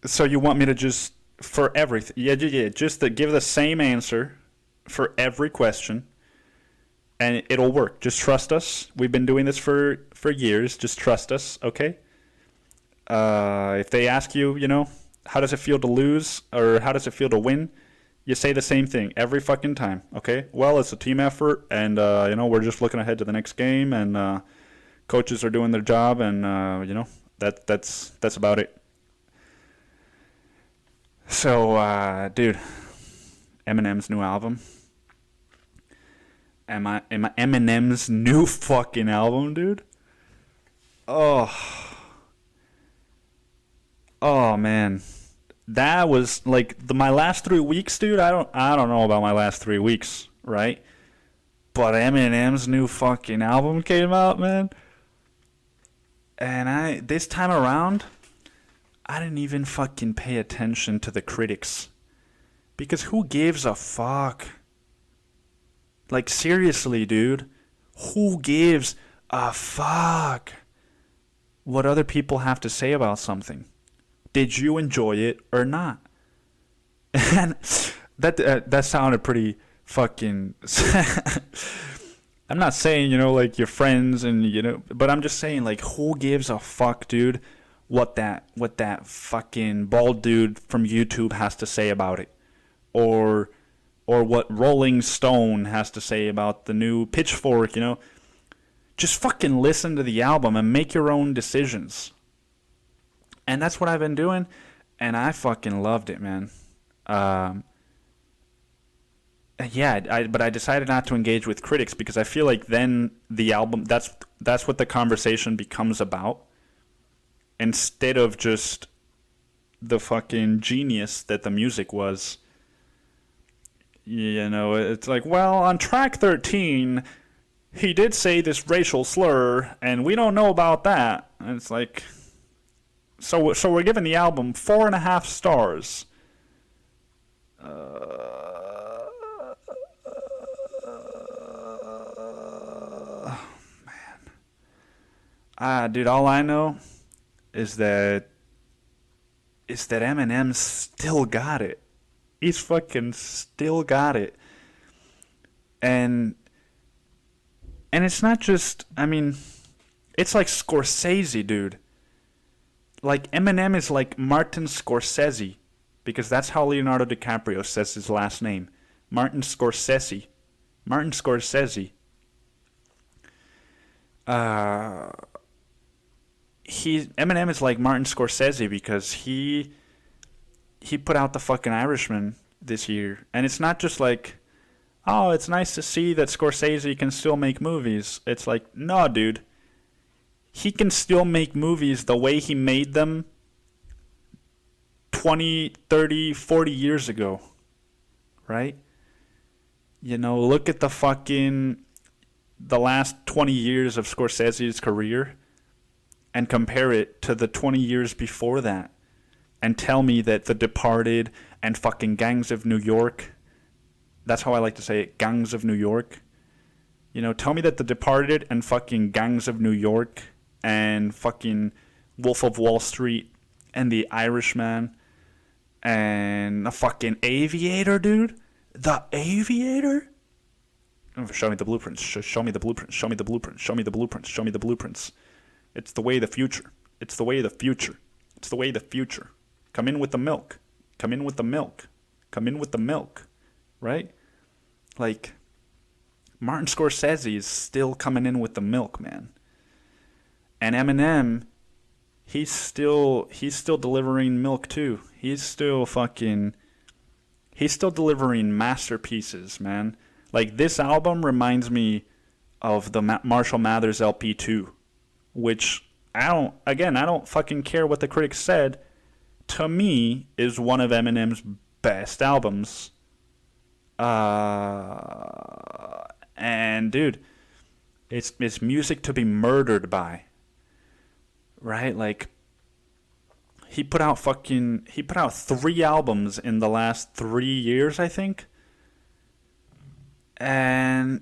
So you want me to just, for everything, yeah, just to give the same answer for every question, and it'll work. Just trust us. We've been doing this for years. Just trust us, okay? If they ask you, how does it feel to lose or how does it feel to win, you say the same thing every fucking time, okay? Well, it's a team effort, and we're just looking ahead to the next game, and coaches are doing their job, and that's about it. So, dude, Eminem's new album. Eminem's new fucking album, dude. Oh, man. That was like my last 3 weeks, dude. I don't know about my last 3 weeks, right? But Eminem's new fucking album came out, man. And this time around, I didn't even fucking pay attention to the critics. Because who gives a fuck? Like, seriously, dude. Who gives a fuck what other people have to say about something? Did you enjoy it or not? And that sounded pretty fucking... I'm not saying, like your friends and, but I'm just saying, like, who gives a fuck, dude, what that fucking bald dude from YouTube has to say about it. Or what Rolling Stone has to say about the new Pitchfork, Just fucking listen to the album and make your own decisions. And that's what I've been doing, and I fucking loved it, man. But I decided not to engage with critics because I feel like then the album, that's what the conversation becomes about, instead of just the fucking genius that the music was. It's like, well, on track 13, he did say this racial slur, and we don't know about that. And it's like... So we're giving the album 4.5 stars. Man. Dude, all I know is that Eminem still got it. He's fucking still got it. And it's not just, it's like Scorsese, dude. Like, Eminem is like Martin Scorsese, because that's how Leonardo DiCaprio says his last name. Martin Scorsese. Martin Scorsese. Eminem is like Martin Scorsese because he put out The fucking Irishman this year. And it's not just like, oh, it's nice to see that Scorsese can still make movies. It's like, no, dude. He can still make movies the way he made them 20, 30, 40 years ago. Right? Look at the last 20 years of Scorsese's career and compare it to the 20 years before that. And tell me that The Departed and fucking Gangs of New York, that's how I like to say it, Gangs of New York. Tell me that The Departed and fucking Gangs of New York and fucking Wolf of Wall Street and The Irishman and the fucking Aviator, dude. The Aviator? Show me the blueprints. Show me the blueprints. Show me the blueprints. Show me the blueprints. Show me the blueprints. It's the way of the future. It's the way of the future. It's the way of the future. Come in with the milk. Come in with the milk. Come in with the milk. Right? Like, Martin Scorsese is still coming in with the milk, man. And Eminem, he's still delivering milk too. He's still delivering masterpieces, man. Like, this album reminds me of the Marshall Mathers LP 2, which I don't fucking care what the critics said. To me, is one of Eminem's best albums. And dude, it's music to be murdered by. Right? Like, he put out 3 albums in the last 3 years, I think. And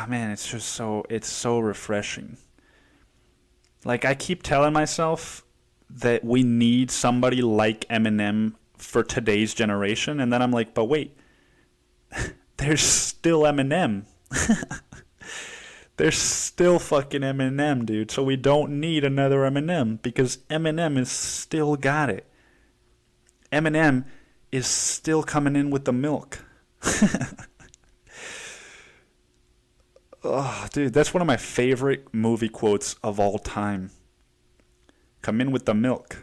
man, it's so refreshing. Like, I keep telling myself that we need somebody like Eminem for today's generation, and then I'm like, but wait, there's still Eminem. There's still fucking Eminem, dude. So we don't need another Eminem because Eminem is still got it. Eminem is still coming in with the milk. Oh, dude, that's one of my favorite movie quotes of all time. Come in with the milk.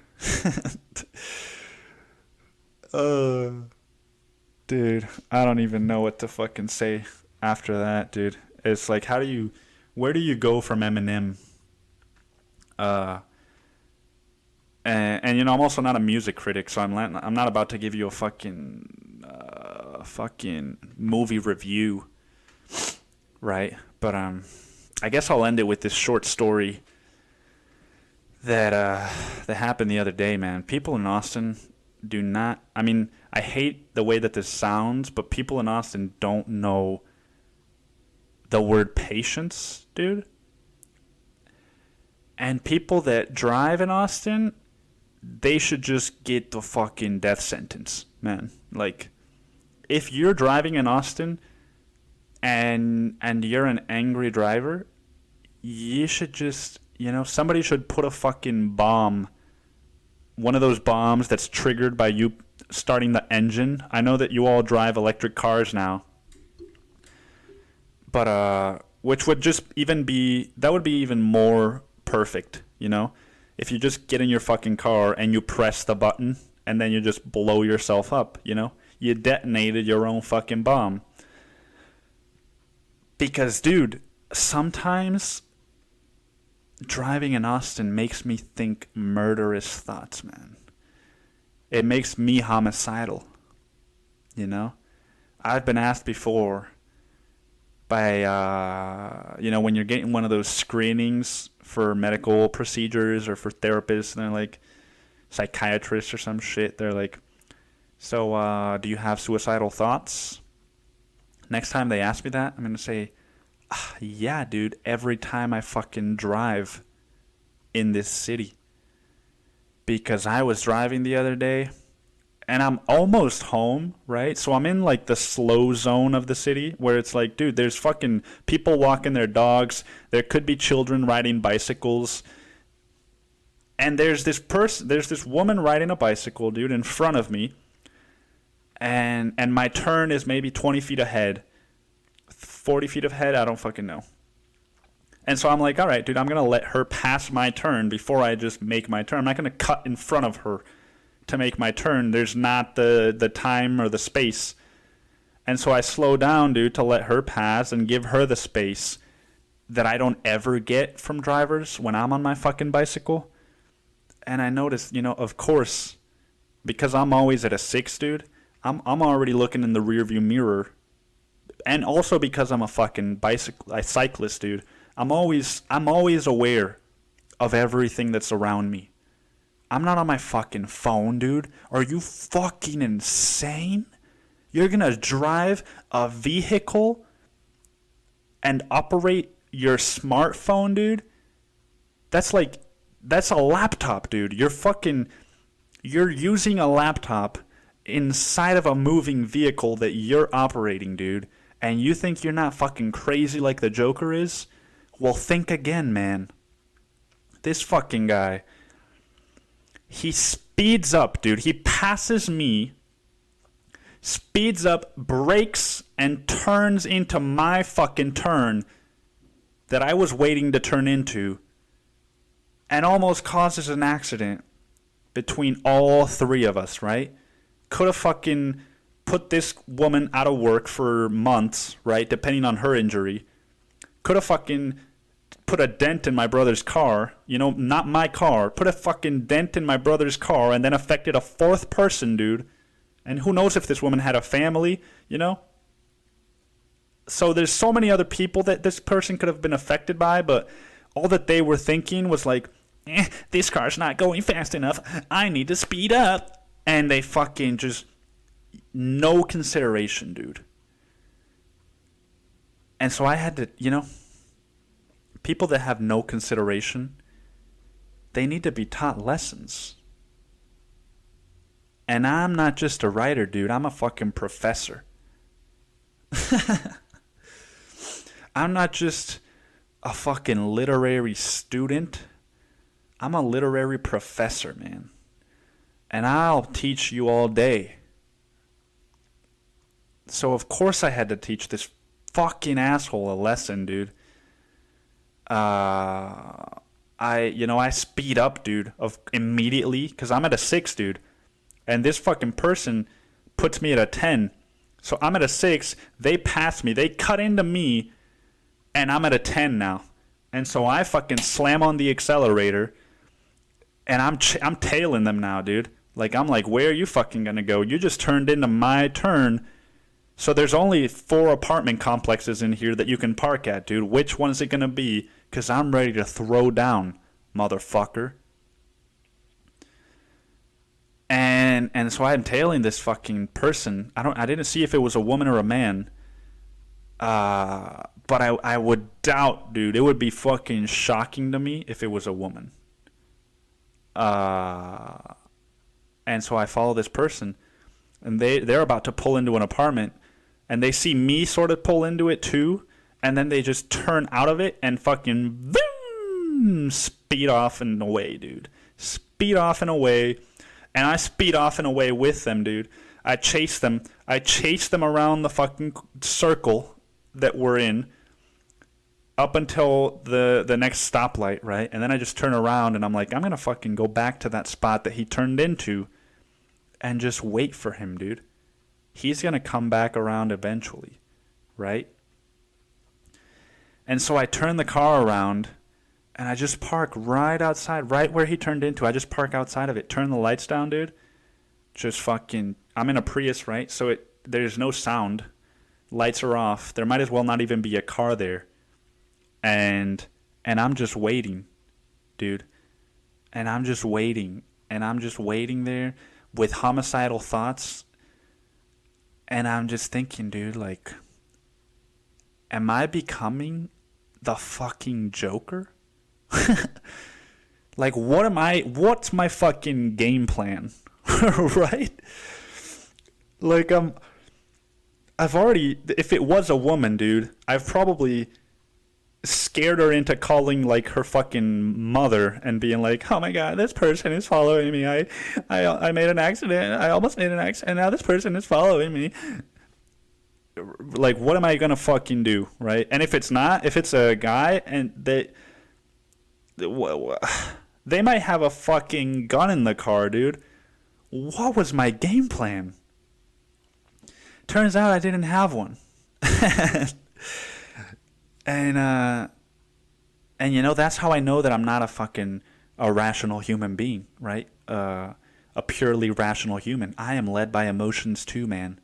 Dude, I don't even know what to fucking say after that, dude. It's like, where do you go from Eminem? And you know, I'm also not a music critic, so I'm not about to give you a fucking movie review, right? But I guess I'll end it with this short story that happened the other day, man. People in Austin do not. I mean, I hate the way that this sounds, but people in Austin don't know the word patience, dude. And people that drive in Austin, they should just get the fucking death sentence, man. Like, if you're driving in Austin and you're an angry driver, you should just, you know, somebody should put a fucking bomb, one of those bombs that's triggered by you starting the engine. I know that you all drive electric cars now, but which would just even be, that would be even more perfect, you know, if you just get in your fucking car and you press the button and then you just blow yourself up, you know, you detonated your own fucking bomb. Because, dude, sometimes driving in Austin makes me think murderous thoughts, man. It makes me homicidal, you know. I've been asked before by, you know, when you're getting one of those screenings for medical procedures or for therapists, and they're like, psychiatrists or some shit, they're like, so, do you have suicidal thoughts? Next time they ask me that, I'm going to say, yeah, dude, every time I fucking drive in this city. Because I was driving the other day, and I'm almost home, right? So I'm in, like, the slow zone of the city, where it's like, dude, there's fucking people walking their dogs. There could be children riding bicycles. And there's this woman riding a bicycle, dude, in front of me. And my turn is maybe 20 feet ahead. 40 feet ahead, I don't fucking know. And so I'm like, all right, dude, I'm going to let her pass my turn before I just make my turn. I'm not going to cut in front of her to make my turn. There's not the time or the space. And so I slow down, dude, to let her pass and give her the space that I don't ever get from drivers when I'm on my fucking bicycle. And I noticed, you know, of course, because I'm always at a 6, dude, I'm already looking in the rearview mirror. And also because I'm a fucking cyclist, dude, I'm always aware of everything that's around me. I'm not on my fucking phone, dude. Are you fucking insane? You're gonna drive a vehicle and operate your smartphone, dude? That's a laptop, dude. You're using a laptop inside of a moving vehicle that you're operating, dude. And you think you're not fucking crazy like the Joker is? Well, think again, man. This fucking guy, he speeds up, dude. He passes me, speeds up, brakes, and turns into my fucking turn that I was waiting to turn into, and almost causes an accident between all three of us, right? Could have fucking put this woman out of work for months, right, depending on her injury. Could have fucking put a dent in my brother's car, you know, not my car. Put a fucking dent in my brother's car and then affected a fourth person, dude. And who knows if this woman had a family, you know? So there's so many other people that this person could have been affected by, but all that they were thinking was like, this car's not going fast enough. I need to speed up. And they fucking just, no consideration, dude. And so I had to, you know, people that have no consideration, they need to be taught lessons. And I'm not just a writer, dude. I'm a fucking professor. I'm not just a fucking literary student. I'm a literary professor, man. And I'll teach you all day. So of course I had to teach this fucking asshole a lesson, dude. I speed up, dude, of immediately, because I'm at a 6, dude. And this fucking person puts me at a 10. So I'm at a 6, they pass me, they cut into me, and I'm at a 10 now. And so I fucking slam on the accelerator, and I'm tailing them now, dude. Like, I'm like, where are you fucking gonna go? You just turned into my turn. So there's only 4 apartment complexes in here that you can park at, dude. Which one is it gonna be? Because I'm ready to throw down, motherfucker. And so I'm tailing this fucking person. I didn't see if it was a woman or a man. But I would doubt, dude. It would be fucking shocking to me if it was a woman. And so I follow this person, and they're about to pull into an apartment, and they see me sort of pull into it too, and then they just turn out of it and fucking vroom, speed off and away, dude. Speed off and away, and I speed off and away with them, dude. I chase them around the fucking circle that we're in up until the next stoplight, right? And then I just turn around and I'm like, I'm gonna fucking go back to that spot that he turned into and just wait for him, dude. He's gonna come back around eventually, right? And so I turn the car around and I just park right outside, right where he turned into. I just park outside of it, turn the lights down, dude. Just fucking, I'm in a Prius, right? So there's no sound. Lights are off. There might as well not even be a car there. And I'm just waiting, dude. And I'm just waiting. And I'm just waiting there with homicidal thoughts. And I'm just thinking, dude, like, am I becoming the fucking Joker? Like, what's my fucking game plan? Right? Like, I've already, if it was a woman, dude, I've probably scared her into calling, like, her fucking mother and being like, oh my god, this person is following me. I made an accident. I almost made an accident, and now this person is following me. Like, what am I gonna fucking do, right? And if it's a guy, and they might have a fucking gun in the car, dude. What was my game plan? Turns out I didn't have one. And you know, that's how I know that I'm not a rational human being, right? A purely rational human. I am led by emotions too, man.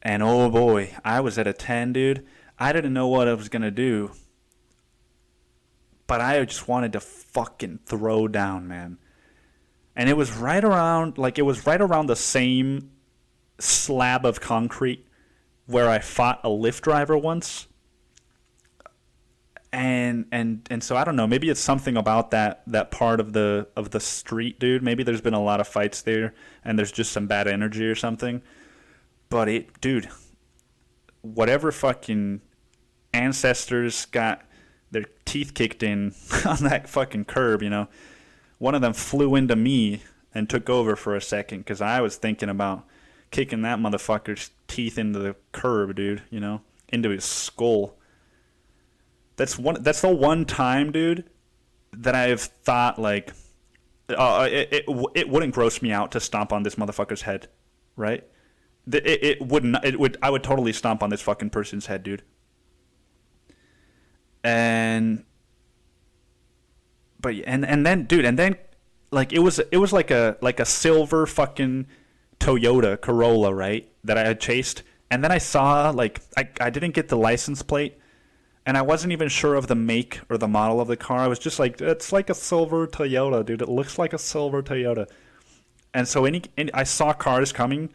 And oh boy, I was at a 10, dude. I didn't know what I was gonna do, but I just wanted to fucking throw down, man. And it was right around the same slab of concrete where I fought a Lyft driver once. And so I don't know, maybe it's something about that part of the street, dude. Maybe there's been a lot of fights there and there's just some bad energy or something. But dude, whatever fucking ancestors got their teeth kicked in on that fucking curb, you know, one of them flew into me and took over for a second because I was thinking about kicking that motherfucker's teeth into the curb, dude, you know, into his skull. That's the one time, dude, that I've thought, like, it wouldn't gross me out to stomp on this motherfucker's head, right? I would totally stomp on this fucking person's head, dude. And then like it was like a silver fucking Toyota Corolla, right, that I had chased, and then I saw, like, I didn't get the license plate, and I wasn't even sure of the make or the model of the car. I was just like, it's like a silver Toyota, dude. It looks like a silver Toyota. And so I saw cars coming,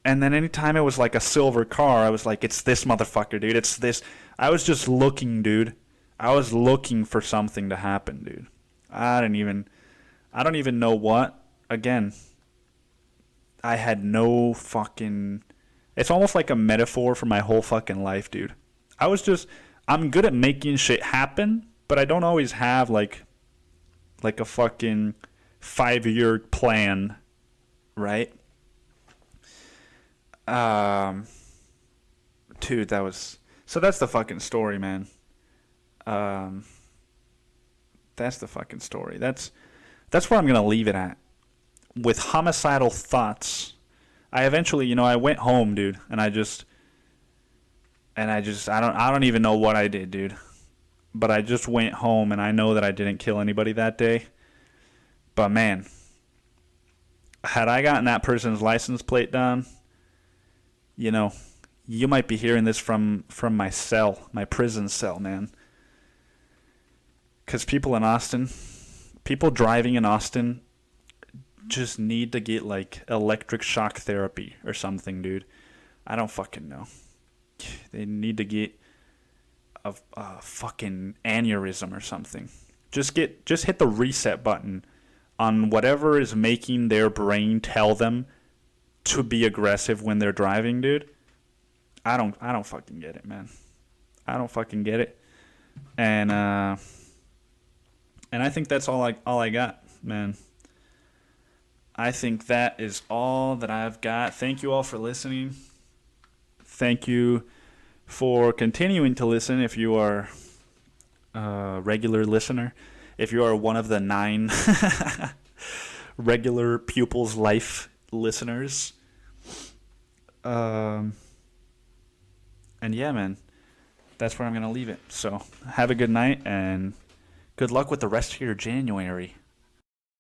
and then anytime it was like a silver car, I was like, it's this motherfucker, dude. It's this. I was just looking, dude. I was looking for something to happen, dude. I don't even know what. Again, I had no fucking It's almost like a metaphor for my whole fucking life, dude. I'm good at making shit happen, but I don't always have like a fucking 5-year plan, right? Dude, that's the fucking story, man. That's the fucking story. That's where I'm gonna leave it at. With homicidal thoughts, I eventually, I went home, dude, and I don't even know what I did, dude. But I just went home, and I know that I didn't kill anybody that day. But man, had I gotten that person's license plate down, you might be hearing this from my cell, my prison cell, man. Because people driving in Austin just need to get like electric shock therapy or something, dude. I don't fucking know. They need to get a fucking aneurysm or something. Just hit the reset button on whatever is making their brain tell them to be aggressive when they're driving, dude. I don't fucking get it, man. I don't fucking get it. And I think that's all I got, man. I think that is all that I've got. Thank you all for listening. Thank you for continuing to listen if you are a regular listener. If you are one of the 9 regular Pupils Life listeners. And yeah, man, that's where I'm going to leave it. So have a good night and good luck with the rest of your January.